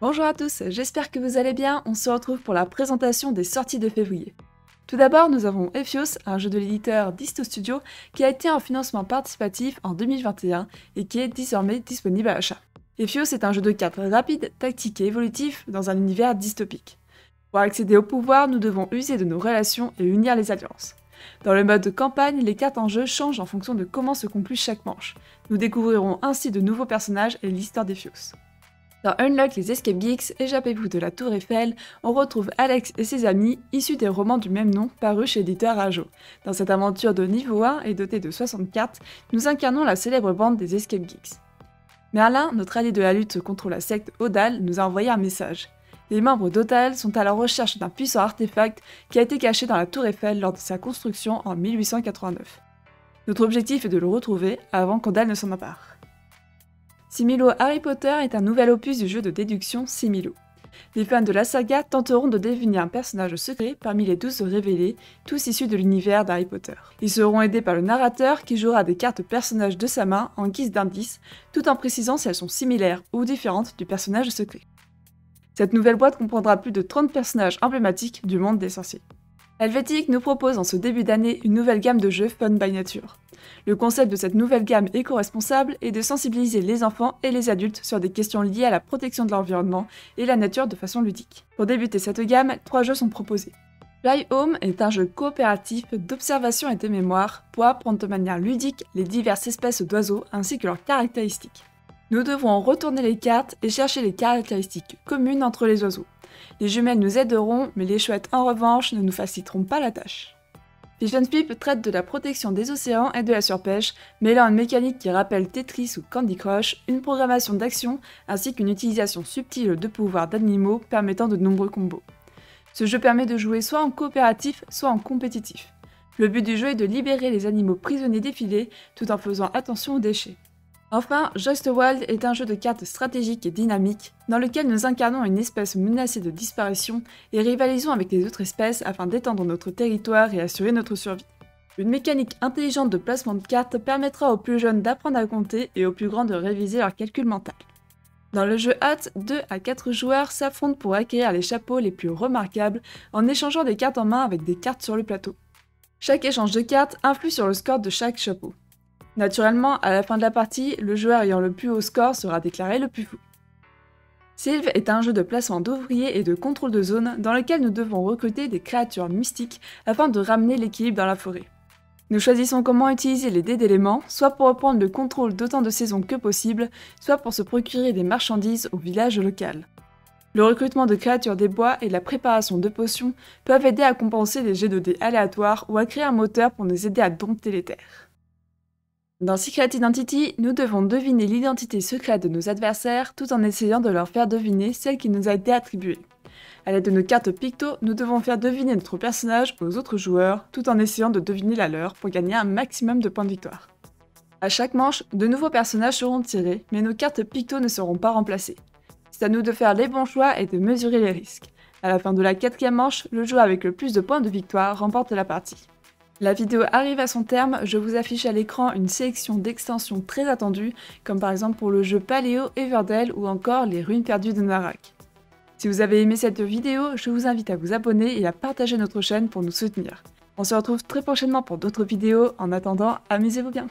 Bonjour à tous, j'espère que vous allez bien, on se retrouve pour la présentation des sorties de février. Tout d'abord, nous avons Ephios, un jeu de l'éditeur Disto Studio qui a été en financement participatif en 2021 et qui est désormais disponible à l'achat. Ephios est un jeu de cartes rapide, tactique et évolutif dans un univers dystopique. Pour accéder au pouvoir, nous devons user de nos relations et unir les alliances. Dans le mode de campagne, les cartes en jeu changent en fonction de comment se conclut chaque manche. Nous découvrirons ainsi de nouveaux personnages et l'histoire d'Ephios. Dans Unlock les Escape Geeks, échappez-vous de la Tour Eiffel, on retrouve Alex et ses amis, issus des romans du même nom, parus chez l'éditeur Rajo. Dans cette aventure de niveau 1 et dotée de 60 cartes, nous incarnons la célèbre bande des Escape Geeks. Merlin, notre allié de la lutte contre la secte Odal, nous a envoyé un message. Les membres d'Odal sont à la recherche d'un puissant artefact qui a été caché dans la Tour Eiffel lors de sa construction en 1889. Notre objectif est de le retrouver avant qu'Odal ne s'en empare. Similo Harry Potter est un nouvel opus du jeu de déduction Similo. Les fans de la saga tenteront de deviner un personnage secret parmi les 12 révélés, tous issus de l'univers d'Harry Potter. Ils seront aidés par le narrateur qui jouera des cartes personnages de sa main en guise d'indice, tout en précisant si elles sont similaires ou différentes du personnage secret. Cette nouvelle boîte comprendra plus de 30 personnages emblématiques du monde des sorciers. Helvétique nous propose en ce début d'année une nouvelle gamme de jeux Fun by Nature. Le concept de cette nouvelle gamme éco-responsable est de sensibiliser les enfants et les adultes sur des questions liées à la protection de l'environnement et la nature de façon ludique. Pour débuter cette gamme, 3 jeux sont proposés. Fly Home est un jeu coopératif d'observation et de mémoire pour apprendre de manière ludique les diverses espèces d'oiseaux ainsi que leurs caractéristiques. Nous devrons retourner les cartes et chercher les caractéristiques communes entre les oiseaux. Les jumelles nous aideront, mais les chouettes en revanche ne nous faciliteront pas la tâche. Fish and Flip traite de la protection des océans et de la surpêche, mêlant une mécanique qui rappelle Tetris ou Candy Crush, une programmation d'action ainsi qu'une utilisation subtile de pouvoirs d'animaux permettant de nombreux combos. Ce jeu permet de jouer soit en coopératif, soit en compétitif. Le but du jeu est de libérer les animaux prisonniers des filets tout en faisant attention aux déchets. Enfin, Just Wild est un jeu de cartes stratégique et dynamique, dans lequel nous incarnons une espèce menacée de disparition et rivalisons avec les autres espèces afin d'étendre notre territoire et assurer notre survie. Une mécanique intelligente de placement de cartes permettra aux plus jeunes d'apprendre à compter et aux plus grands de réviser leur calcul mental. Dans le jeu Hot, 2 à 4 joueurs s'affrontent pour acquérir les chapeaux les plus remarquables en échangeant des cartes en main avec des cartes sur le plateau. Chaque échange de cartes influe sur le score de chaque chapeau. Naturellement, à la fin de la partie, le joueur ayant le plus haut score sera déclaré le plus fou. Sylve est un jeu de placement d'ouvriers et de contrôle de zone dans lequel nous devons recruter des créatures mystiques afin de ramener l'équilibre dans la forêt. Nous choisissons comment utiliser les dés d'éléments, soit pour reprendre le contrôle d'autant de saisons que possible, soit pour se procurer des marchandises au village local. Le recrutement de créatures des bois et la préparation de potions peuvent aider à compenser les jets de dés aléatoires ou à créer un moteur pour nous aider à dompter les terres. Dans Secret Identity, nous devons deviner l'identité secrète de nos adversaires tout en essayant de leur faire deviner celle qui nous a été attribuée. À l'aide de nos cartes picto, nous devons faire deviner notre personnage aux autres joueurs tout en essayant de deviner la leur pour gagner un maximum de points de victoire. À chaque manche, de nouveaux personnages seront tirés, mais nos cartes picto ne seront pas remplacées. C'est à nous de faire les bons choix et de mesurer les risques. À la fin de la 4e manche, le joueur avec le plus de points de victoire remporte la partie. La vidéo arrive à son terme, je vous affiche à l'écran une sélection d'extensions très attendues, comme par exemple pour le jeu Paléo Everdell ou encore les ruines perdues de Narak. Si vous avez aimé cette vidéo, je vous invite à vous abonner et à partager notre chaîne pour nous soutenir. On se retrouve très prochainement pour d'autres vidéos, en attendant, amusez-vous bien!